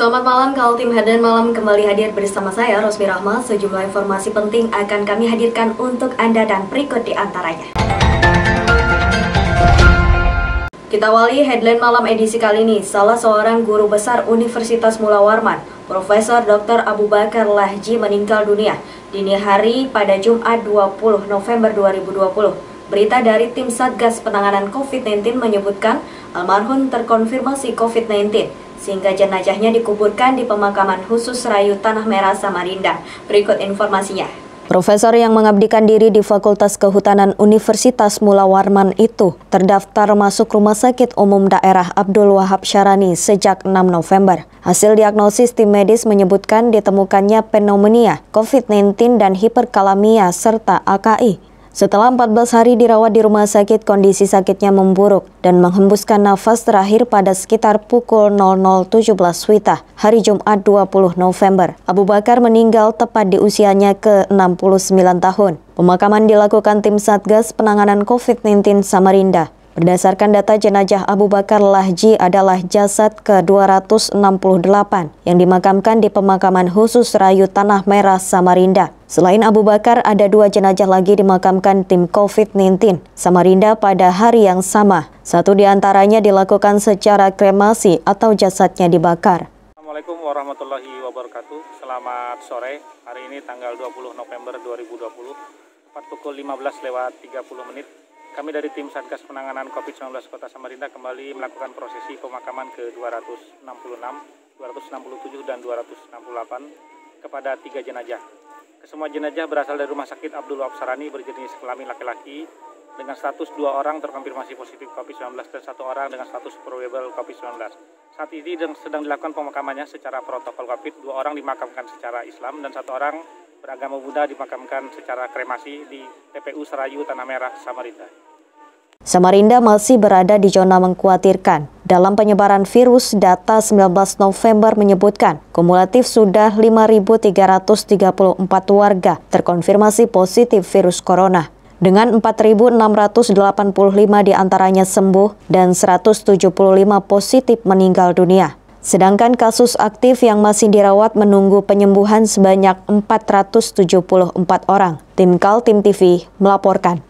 Selamat malam, Kaltim Headline Malam kembali hadir bersama saya, Rosmi Rahma. Sejumlah informasi penting akan kami hadirkan untuk Anda dan berikut di antaranya. Kita awali headline malam edisi kali ini. Salah seorang guru besar Universitas Mula Warman, Profesor Dr. Abu Bakar Lahji meninggal dunia dini hari pada Jumat 20 November 2020. Berita dari tim Satgas Penanganan COVID-19 menyebutkan almarhum terkonfirmasi COVID-19 sehingga jenazahnya dikuburkan di pemakaman khusus Rayu Tanah Merah, Samarinda. Berikut informasinya. Profesor yang mengabdikan diri di Fakultas Kehutanan Universitas Mula Warman itu terdaftar masuk Rumah Sakit Umum Daerah Abdul Wahab Syarani sejak 6 November. Hasil diagnosis tim medis menyebutkan ditemukannya pneumonia, COVID-19 dan hiperkalemia serta AKI. Setelah 14 hari dirawat di rumah sakit, kondisi sakitnya memburuk dan menghembuskan nafas terakhir pada sekitar pukul 00.17 WITA, hari Jumat 20 November. Abu Bakar meninggal tepat di usianya ke-69 tahun. Pemakaman dilakukan tim Satgas Penanganan COVID-19 Samarinda. Berdasarkan data, jenazah Abu Bakar Lahji adalah jasad ke-268 yang dimakamkan di pemakaman khusus Rayu Tanah Merah, Samarinda. Selain Abu Bakar, ada 2 jenazah lagi dimakamkan tim COVID-19 Samarinda pada hari yang sama. Satu di antaranya dilakukan secara kremasi atau jasadnya dibakar. Assalamualaikum warahmatullahi wabarakatuh. Selamat sore. Hari ini tanggal 20 November 2020, tepat pukul 15:30. Kami dari tim Satgas Penanganan COVID-19 Kota Samarinda kembali melakukan prosesi pemakaman ke-266, 267, dan 268 kepada 3 jenazah. Kesemua jenazah berasal dari Rumah Sakit Abdul Wahab Syarani berjenis kelamin laki-laki dengan status 2 orang terkonfirmasi positif COVID-19 dan 1 orang dengan status probable COVID-19. Saat ini sedang dilakukan pemakamannya secara protokol COVID. 2 orang dimakamkan secara Islam dan 1 orang beragama Buddha dimakamkan secara kremasi di TPU Serayu Tanah Merah, Samarinda. Samarinda masih berada di zona mengkhawatirkan. Dalam penyebaran virus, data 19 November menyebutkan kumulatif sudah 5.334 warga terkonfirmasi positif virus corona. Dengan 4.685 diantaranya sembuh dan 175 positif meninggal dunia. Sedangkan kasus aktif yang masih dirawat menunggu penyembuhan sebanyak 474 orang. Tim Kaltim TV melaporkan.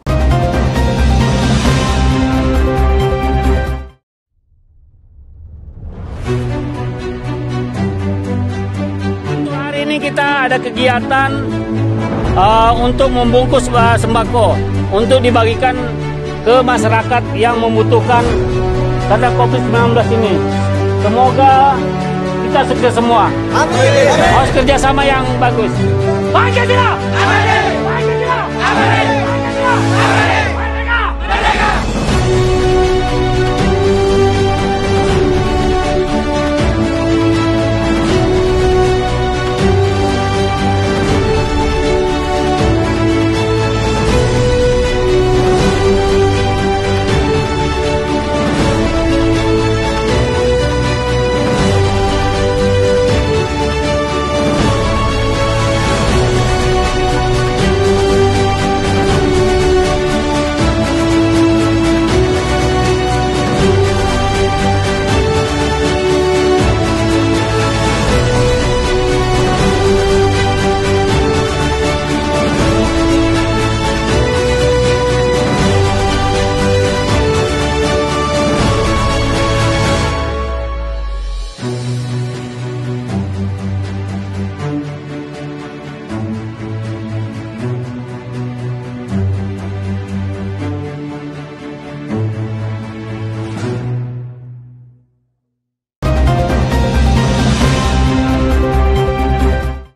Hari ini kita ada kegiatan untuk membungkus sembako untuk dibagikan ke masyarakat yang membutuhkan karena COVID-19 ini. Semoga kita sukses semua. Amin. Harus kerjasama yang bagus. Pancasila! Amin. Pancasila! Amin. Pancasila! Amin. Merdeka! Merdeka!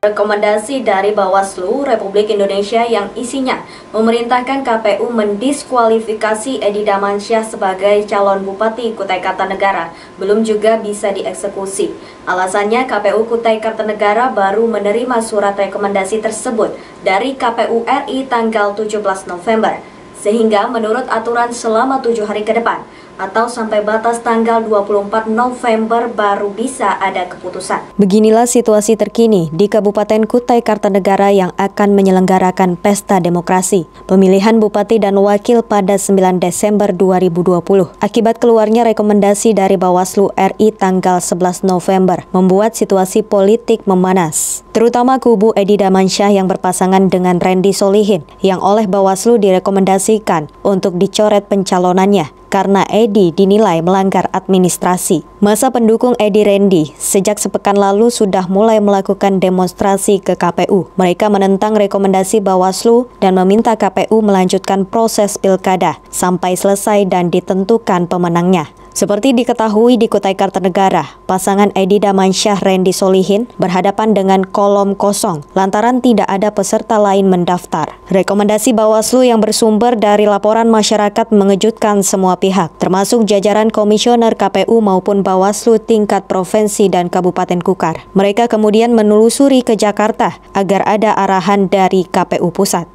Rekomendasi dari Bawaslu Republik Indonesia yang isinya memerintahkan KPU mendiskualifikasi Edi Damansyah sebagai calon Bupati Kutai Kartanegara belum juga bisa dieksekusi. Alasannya KPU Kutai Kartanegara baru menerima surat rekomendasi tersebut dari KPU RI tanggal 17 November. Sehingga menurut aturan selama 7 hari ke depan, atau sampai batas tanggal 24 November baru bisa ada keputusan. Beginilah situasi terkini di Kabupaten Kutai Kartanegara yang akan menyelenggarakan pesta demokrasi pemilihan bupati dan wakil pada 9 Desember 2020. Akibat keluarnya rekomendasi dari Bawaslu RI tanggal 11 November membuat situasi politik memanas, terutama kubu Edi Damansyah yang berpasangan dengan Randy Solihin yang oleh Bawaslu direkomendasikan untuk dicoret pencalonannya karena Edi dinilai melanggar administrasi. Masa pendukung Edi Randy sejak sepekan lalu sudah mulai melakukan demonstrasi ke KPU. Mereka menentang rekomendasi Bawaslu dan meminta KPU melanjutkan proses pilkada sampai selesai dan ditentukan pemenangnya. Seperti diketahui di Kutai Kartanegara, pasangan Edi Damansyah Randy Solihin berhadapan dengan kolom kosong lantaran tidak ada peserta lain mendaftar. Rekomendasi Bawaslu yang bersumber dari laporan masyarakat mengejutkan semua pihak, termasuk jajaran komisioner KPU maupun Bawaslu tingkat provinsi dan Kabupaten Kukar. Mereka kemudian menelusuri ke Jakarta agar ada arahan dari KPU Pusat.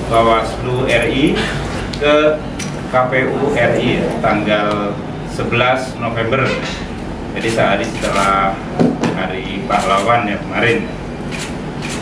Bawaslu RI ke KPU RI tanggal 11 November, jadi sehari setelah Hari Pahlawan ya kemarin.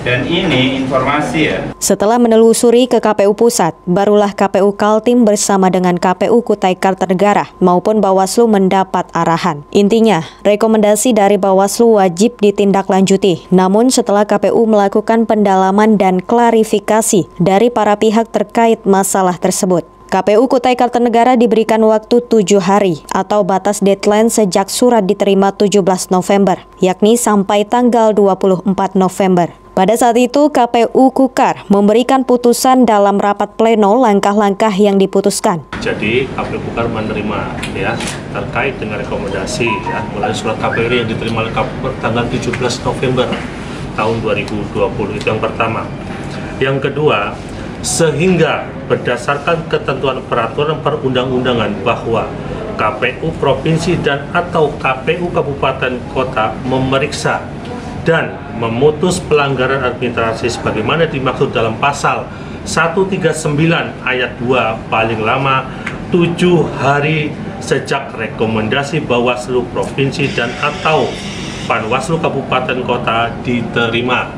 Dan ini informasi ya. Setelah menelusuri ke KPU Pusat, barulah KPU Kaltim bersama dengan KPU Kutai Kartanegara maupun Bawaslu mendapat arahan. Intinya, rekomendasi dari Bawaslu wajib ditindaklanjuti. Namun setelah KPU melakukan pendalaman dan klarifikasi dari para pihak terkait masalah tersebut, KPU Kutai Kartanegara diberikan waktu 7 hari atau batas deadline sejak surat diterima 17 November, yakni sampai tanggal 24 November. Pada saat itu, KPU Kukar memberikan putusan dalam rapat pleno langkah-langkah yang diputuskan. Jadi KPU Kukar menerima ya terkait dengan rekomendasi ya melalui surat KPU yang diterima oleh KPU tanggal 17 November tahun 2020. Itu yang pertama. Yang kedua, sehingga berdasarkan ketentuan peraturan perundang-undangan bahwa KPU Provinsi dan atau KPU Kabupaten Kota memeriksa dan memutus pelanggaran administrasi sebagaimana dimaksud dalam pasal 139 ayat 2 paling lama 7 hari sejak rekomendasi Bawaslu Provinsi dan atau Panwaslu Kabupaten Kota diterima.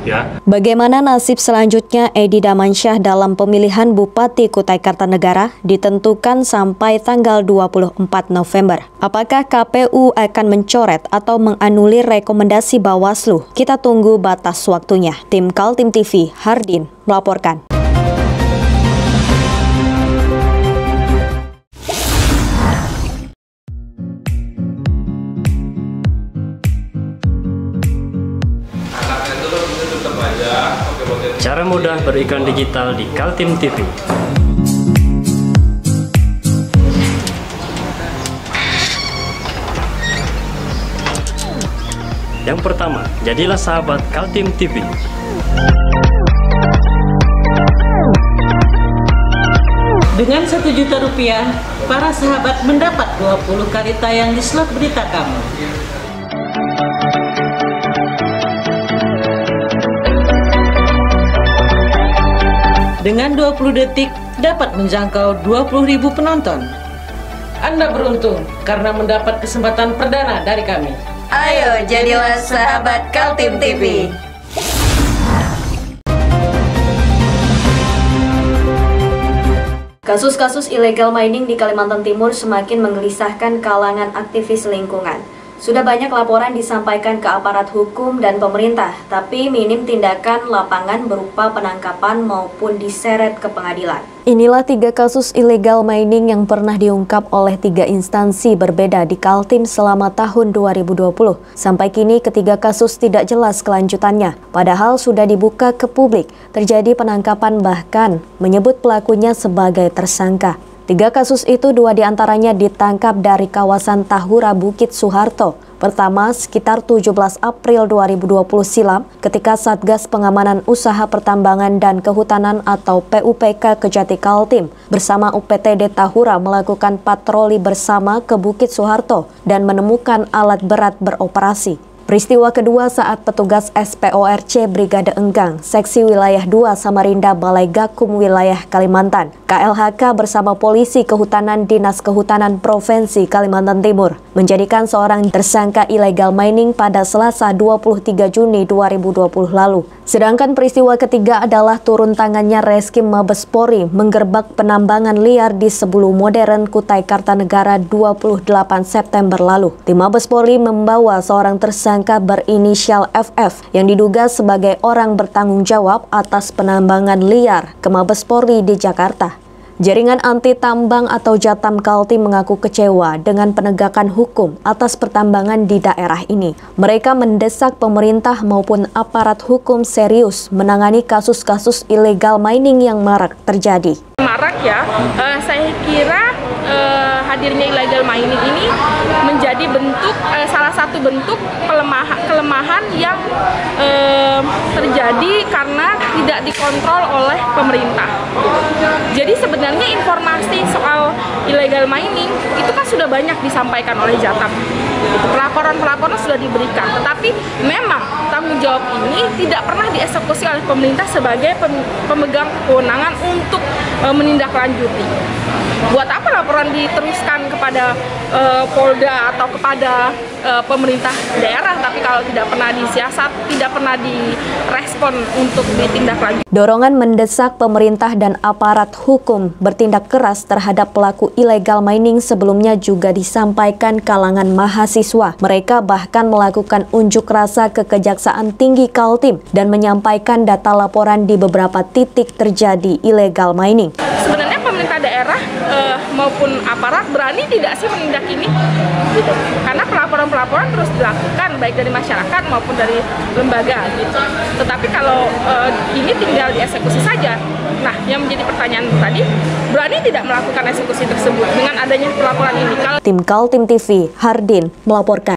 Ya. Bagaimana nasib selanjutnya Edi Damansyah dalam pemilihan Bupati Kutai Kartanegara ditentukan sampai tanggal 24 November. Apakah KPU akan mencoret atau menganulir rekomendasi Bawaslu? Kita tunggu batas waktunya. Tim Kaltim TV, Hardin, melaporkan. Cara mudah beriklan digital di Kaltim TV. Yang pertama, jadilah sahabat Kaltim TV. Dengan Rp1.000.000, para sahabat mendapat 20 kali tayang di slot berita kamu. Dengan 20 detik dapat menjangkau 20.000 penonton. Anda beruntung karena mendapat kesempatan perdana dari kami. Ayo jadilah sahabat Kaltim TV. Kasus-kasus illegal mining di Kalimantan Timur semakin menggelisahkan kalangan aktivis lingkungan. Sudah banyak laporan disampaikan ke aparat hukum dan pemerintah, tapi minim tindakan lapangan berupa penangkapan maupun diseret ke pengadilan. Inilah 3 kasus illegal mining yang pernah diungkap oleh 3 instansi berbeda di Kaltim selama tahun 2020. Sampai kini ketiga kasus tidak jelas kelanjutannya, padahal sudah dibuka ke publik. Terjadi penangkapan bahkan menyebut pelakunya sebagai tersangka. 3 kasus itu 2 diantaranya ditangkap dari kawasan Tahura Bukit Soeharto. Pertama, sekitar 17 April 2020 silam, ketika Satgas Pengamanan Usaha Pertambangan dan Kehutanan atau PUPK Kejati Kaltim bersama UPTD Tahura melakukan patroli bersama ke Bukit Soeharto dan menemukan alat berat beroperasi. Peristiwa kedua saat petugas SPORC Brigade Enggang, Seksi Wilayah 2 Samarinda Balai Gakum Wilayah Kalimantan, KLHK bersama Polisi Kehutanan Dinas Kehutanan Provinsi Kalimantan Timur, menjadikan seorang tersangka illegal mining pada Selasa 23 Juni 2020 lalu. Sedangkan peristiwa ketiga adalah turun tangannya Reskrim Mabes Polri menggerbek penambangan liar di Sebulu Modern, Kutai Kartanegara 28 September lalu. Tim Mabes Polri membawa seorang tersangka berinisial FF yang diduga sebagai orang bertanggung jawab atas penambangan liar ke Mabes Polri di Jakarta. Jaringan anti tambang atau Jatam Kaltim mengaku kecewa dengan penegakan hukum atas pertambangan di daerah ini. Mereka mendesak pemerintah maupun aparat hukum serius menangani kasus-kasus illegal mining yang marak terjadi. Marak ya, saya kira hadirnya illegal mining ini menjadi bentuk salah satu bentuk kelemahan yang terjadi karena tidak dikontrol oleh pemerintah. Jadi sebenarnya informasi soal illegal mining itu kan sudah banyak disampaikan oleh Jatam. Pelaporan-pelaporan sudah diberikan, tetapi memang tanggung jawab ini tidak pernah dieksekusi oleh pemerintah sebagai pemegang kewenangan untuk menindaklanjuti. Buat apa laporan diteruskan kepada Polda atau kepada pemerintah daerah, tapi kalau tidak pernah disiasat, tidak pernah direspon untuk ditindaklanjuti. Dorongan mendesak pemerintah dan aparat hukum bertindak keras terhadap pelaku illegal mining sebelumnya juga disampaikan kalangan mahasiswa. Mereka bahkan melakukan unjuk rasa ke Kejaksaan Tinggi Kaltim dan menyampaikan data laporan di beberapa titik terjadi illegal mining. Sebenarnya pemerintah daerah maupun aparat berani tidak sih menindak ini? Gitu. Karena pelaporan-pelaporan terus dilakukan baik dari masyarakat maupun dari lembaga gitu. Tetapi kalau ini tinggal dieksekusi saja. Nah, yang menjadi pertanyaan tadi, berani tidak melakukan eksekusi tersebut dengan adanya pelaporan ini? Tim Kaltim TV, Hardin melaporkan.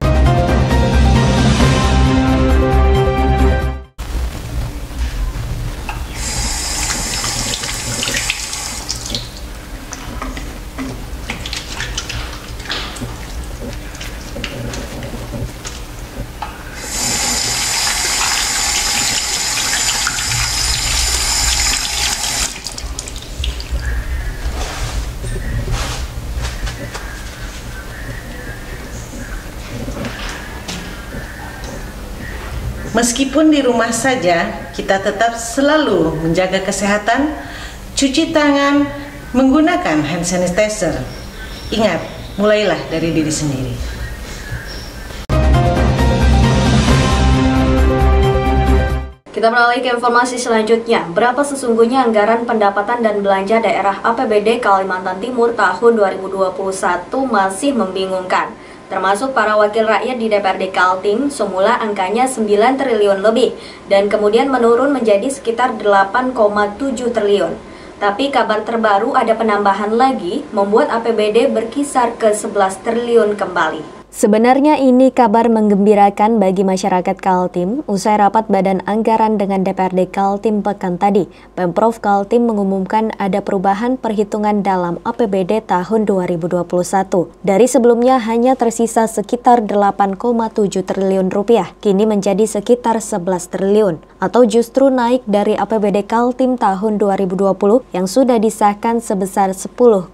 Meskipun di rumah saja, kita tetap selalu menjaga kesehatan, cuci tangan, menggunakan hand sanitizer. Ingat, mulailah dari diri sendiri. Kita beralih ke informasi selanjutnya. Berapa sesungguhnya anggaran pendapatan dan belanja daerah APBD Kalimantan Timur tahun 2021 masih membingungkan. Termasuk para wakil rakyat di DPRD Kaltim, semula angkanya 9 triliun lebih dan kemudian menurun menjadi sekitar 8,7 triliun. Tapi kabar terbaru ada penambahan lagi membuat APBD berkisar ke 11 triliun kembali. Sebenarnya ini kabar menggembirakan bagi masyarakat Kaltim. Usai rapat Badan Anggaran dengan DPRD Kaltim pekan tadi, Pemprov Kaltim mengumumkan ada perubahan perhitungan dalam APBD tahun 2021. Dari sebelumnya hanya tersisa sekitar 8,7 triliun rupiah, kini menjadi sekitar 11 triliun. Atau justru naik dari APBD Kaltim tahun 2020 yang sudah disahkan sebesar 10,83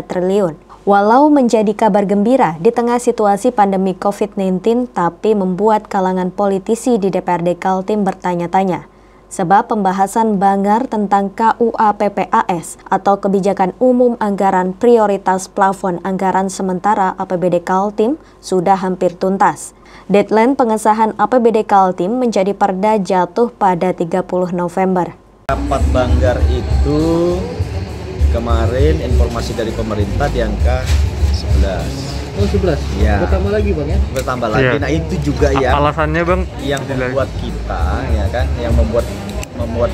triliun. Walau menjadi kabar gembira di tengah situasi pandemi COVID-19, tapi membuat kalangan politisi di DPRD Kaltim bertanya-tanya. Sebab pembahasan banggar tentang KUA PPAS atau Kebijakan Umum Anggaran Prioritas Plafon Anggaran Sementara APBD Kaltim sudah hampir tuntas. Deadline pengesahan APBD Kaltim menjadi perda jatuh pada 30 November. Rapat banggar itu kemarin informasi dari pemerintah di angka 11. Oh 11? Ya. Bertambah lagi Bang ya? Bertambah lagi, ya. Nah itu juga ya alasannya Bang yang membuat kita ya kan, yang membuat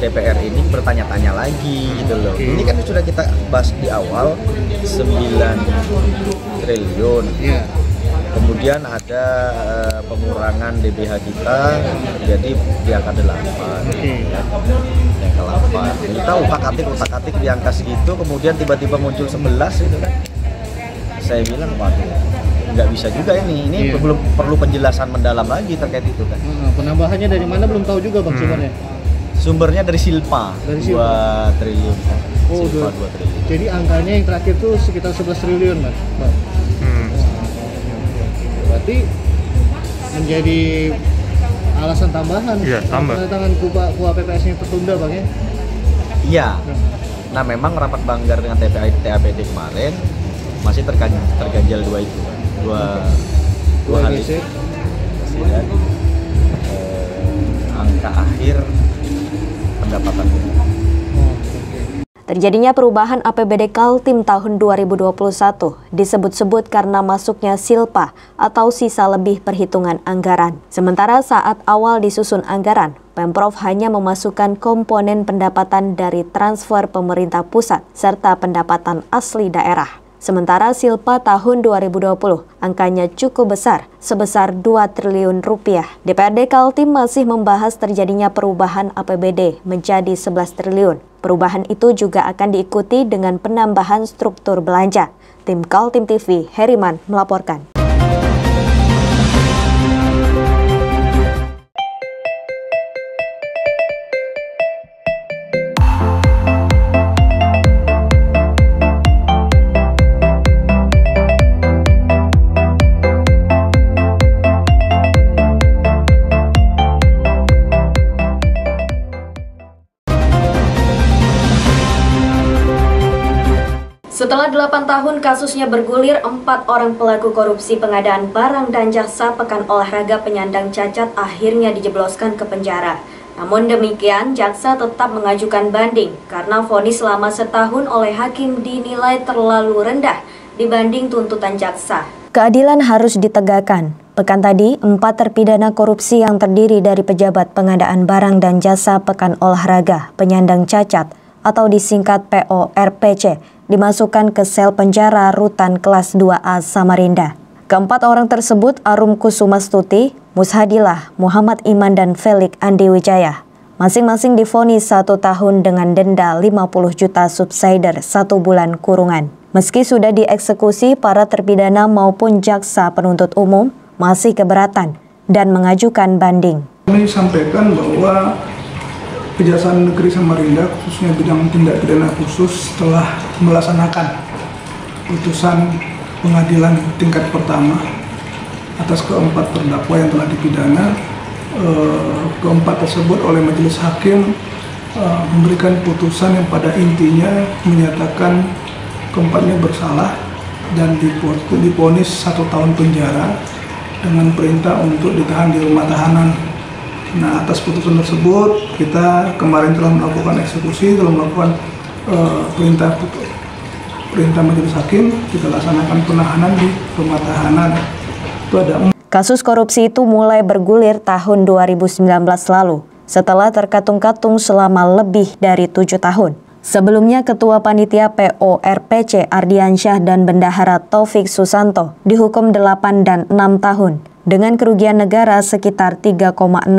DPR ini bertanya-tanya lagi gitu loh. Ini kan sudah kita bahas di awal 9 triliun. Ya. Kemudian ada pengurangan DBH kita jadi di angka 8. Di angka 8. Kita utak-atik di angka segitu, kemudian tiba-tiba muncul 11 gitu kan. Saya bilang waduh, nggak bisa juga ini belum perlu penjelasan mendalam lagi terkait itu kan. Penambahannya dari mana belum tahu juga Bang sumbernya. Sumbernya dari Silpa, 2 triliun. Oh, Silpa 2 triliun. Jadi angkanya yang terakhir tuh sekitar 11 triliun, Mas. Berarti menjadi alasan tambahan. Iya, tambah. Tangan KUA PPS-nya tertunda, Bang ya? Iya. Nah, memang rapat banggar dengan TAPD kemarin masih terganjal dua hal itu. Dan angka akhir pendapatan. Terjadinya perubahan APBD Kaltim tahun 2021 disebut-sebut karena masuknya Silpa atau sisa lebih perhitungan anggaran. Sementara saat awal disusun anggaran, Pemprov hanya memasukkan komponen pendapatan dari transfer pemerintah pusat serta pendapatan asli daerah. Sementara Silpa tahun 2020 angkanya cukup besar, sebesar 2 triliun rupiah. DPRD Kaltim masih membahas terjadinya perubahan APBD menjadi 11 triliun. Perubahan itu juga akan diikuti dengan penambahan struktur belanja. Tim Kaltim TV, Heriman melaporkan. Setelah 8 tahun kasusnya bergulir, 4 orang pelaku korupsi pengadaan barang dan jasa Pekan Olahraga Penyandang Cacat akhirnya dijebloskan ke penjara. Namun demikian, jaksa tetap mengajukan banding karena vonis selama setahun oleh hakim dinilai terlalu rendah dibanding tuntutan jaksa. Keadilan harus ditegakkan. Pekan tadi, 4 terpidana korupsi yang terdiri dari pejabat pengadaan barang dan jasa Pekan Olahraga Penyandang Cacat atau disingkat PORPC dimasukkan ke sel penjara rutan kelas 2A Samarinda. Keempat orang tersebut Arum Kusumastuti, Mushadilah, Muhammad Iman, dan Felix Andi Wijaya. Masing-masing divonis 1 tahun dengan denda 50 juta subsidiar 1 bulan kurungan. Meski sudah dieksekusi, para terpidana maupun jaksa penuntut umum masih keberatan dan mengajukan banding. Kami sampaikan bahwa Kejaksaan Negeri Samarinda, khususnya bidang tindak pidana khusus, telah melaksanakan putusan pengadilan tingkat pertama atas keempat terdakwa yang telah dipidana. Keempat tersebut oleh majelis hakim memberikan putusan yang pada intinya menyatakan keempatnya bersalah dan divonis 1 tahun penjara dengan perintah untuk ditahan di rumah tahanan. Nah, atas putusan tersebut kita kemarin telah melakukan eksekusi, telah melakukan perintah majelis hakim, kita laksanakan penahanan di rumah tahanan. Itu ada Kasus korupsi itu mulai bergulir tahun 2019 lalu setelah terkatung-katung selama lebih dari 7 tahun. Sebelumnya Ketua Panitia PORPC Ardiansyah dan Bendahara Taufik Susanto dihukum 8 dan 6 tahun dengan kerugian negara sekitar 3,6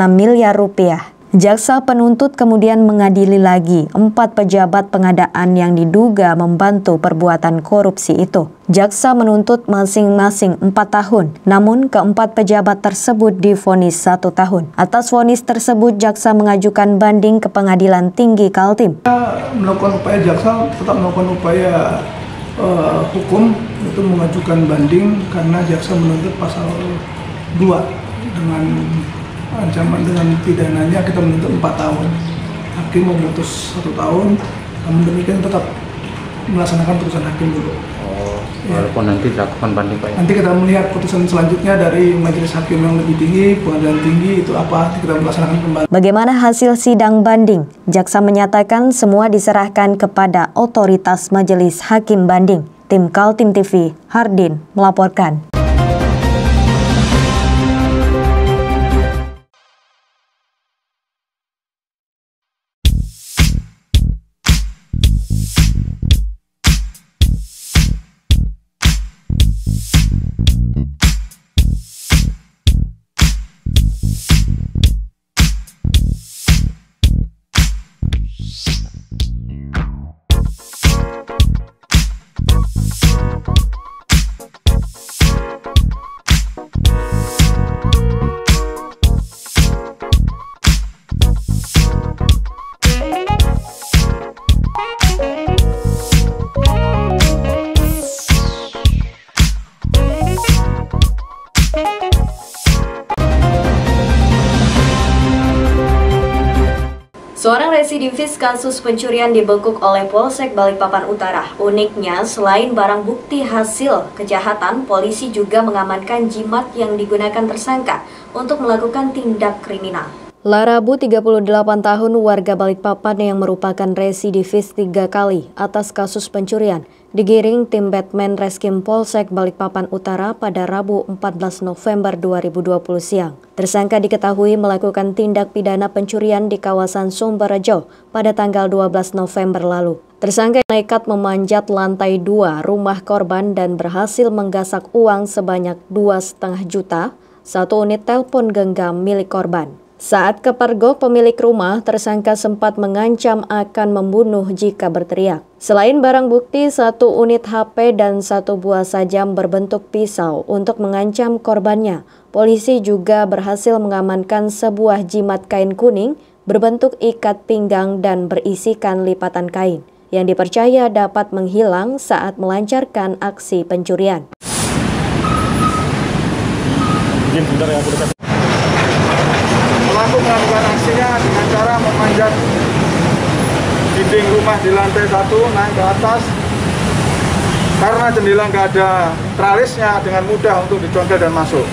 miliar rupiah. Jaksa penuntut kemudian mengadili lagi 4 pejabat pengadaan yang diduga membantu perbuatan korupsi itu. Jaksa menuntut masing-masing 4 tahun, namun keempat pejabat tersebut divonis 1 tahun. Atas vonis tersebut, jaksa mengajukan banding ke Pengadilan Tinggi Kaltim. Melakukan upaya, jaksa tetap melakukan upaya hukum, itu mengajukan banding karena jaksa menuntut pasal 2 dengan ancaman dengan pidananya kita menuntut 4 tahun. Hakim memutus 1 tahun, namun demikian tetap melaksanakan putusan hakim dulu. Walaupun nanti dilakukan banding Pak. Nanti kita melihat putusan selanjutnya dari majelis hakim yang lebih tinggi, pengadilan tinggi itu apa, kita melaksanakan kembali. Bagaimana hasil sidang banding? Jaksa menyatakan semua diserahkan kepada otoritas majelis hakim banding. Tim Kaltim TV, Hardin melaporkan. Seorang residivis kasus pencurian dibekuk oleh Polsek Balikpapan Utara. Uniknya, selain barang bukti hasil kejahatan, polisi juga mengamankan jimat yang digunakan tersangka untuk melakukan tindak kriminal. Larabu, 38 tahun, warga Balikpapan yang merupakan residivis 3 kali atas kasus pencurian, digiring tim Batman Reskim Polsek Balikpapan Utara pada Rabu 14 November 2020 siang. Tersangka diketahui melakukan tindak pidana pencurian di kawasan Sumberjo pada tanggal 12 November lalu. Tersangka nekat memanjat lantai 2 rumah korban dan berhasil menggasak uang sebanyak 2,5 juta, 1 unit telepon genggam milik korban. Saat kepergok pemilik rumah, tersangka sempat mengancam akan membunuh jika berteriak. Selain barang bukti, 1 unit HP dan 1 buah sajam berbentuk pisau untuk mengancam korbannya, polisi juga berhasil mengamankan sebuah jimat kain kuning berbentuk ikat pinggang dan berisikan lipatan kain yang dipercaya dapat menghilang saat melancarkan aksi pencurian. Pelaku melakukan aksinya dengan cara memanjat dinding rumah di lantai 1 naik ke atas. Karena jendela nggak ada tralisnya, dengan mudah untuk dicongkel dan masuk.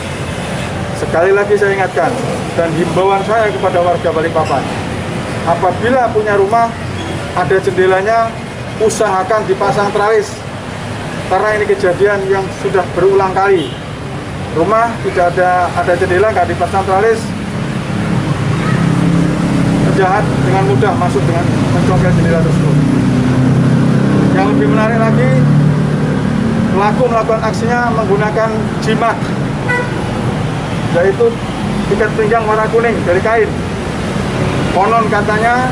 Sekali lagi saya ingatkan, dan himbauan saya kepada warga Balikpapan, apabila punya rumah ada jendelanya, usahakan dipasang tralis. Karena ini kejadian yang sudah berulang kali. Rumah tidak ada jendela, nggak dipasang tralis, jahat dengan mudah masuk dengan mencongkel jendela tersebut. Yang lebih menarik lagi, pelaku melakukan aksinya menggunakan jimat, yaitu ikat pinggang warna kuning dari kain. Konon katanya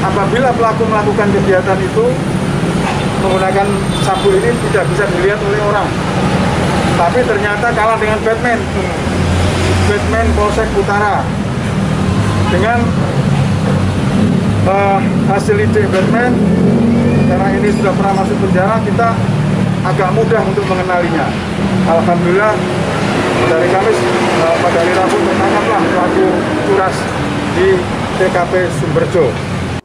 apabila pelaku melakukan kegiatan itu menggunakan sabu ini tidak bisa dilihat oleh orang. Tapi ternyata kalah dengan Batman Polsek Utara. Dengan hasil ide Batman, karena ini sudah pernah masuk penjara, kita agak mudah untuk mengenalinya. Alhamdulillah dari Kamis pada hari Rabu tertangkaplah pelaku curas di TKP Sumberjo.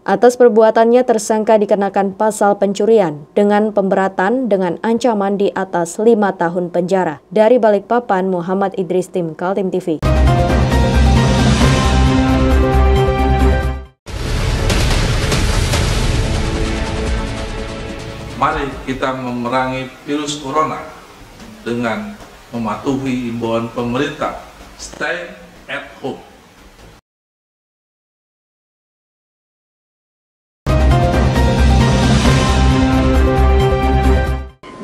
Atas perbuatannya, tersangka dikenakan pasal pencurian dengan pemberatan dengan ancaman di atas 5 tahun penjara. Dari Balikpapan, Muhammad Idris, tim Kaltim TV. Mari kita memerangi virus corona dengan mematuhi imbauan pemerintah. Stay at home.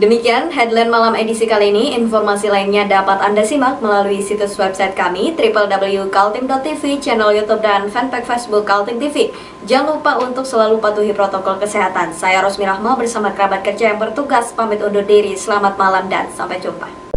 Demikian headline malam edisi kali ini. Informasi lainnya dapat Anda simak melalui situs website kami www.kaltim.tv, channel YouTube dan fanpage Facebook Kaltim TV. Jangan lupa untuk selalu patuhi protokol kesehatan. Saya Rosmi Rahma bersama kerabat kerja yang bertugas pamit undur diri. Selamat malam dan sampai jumpa.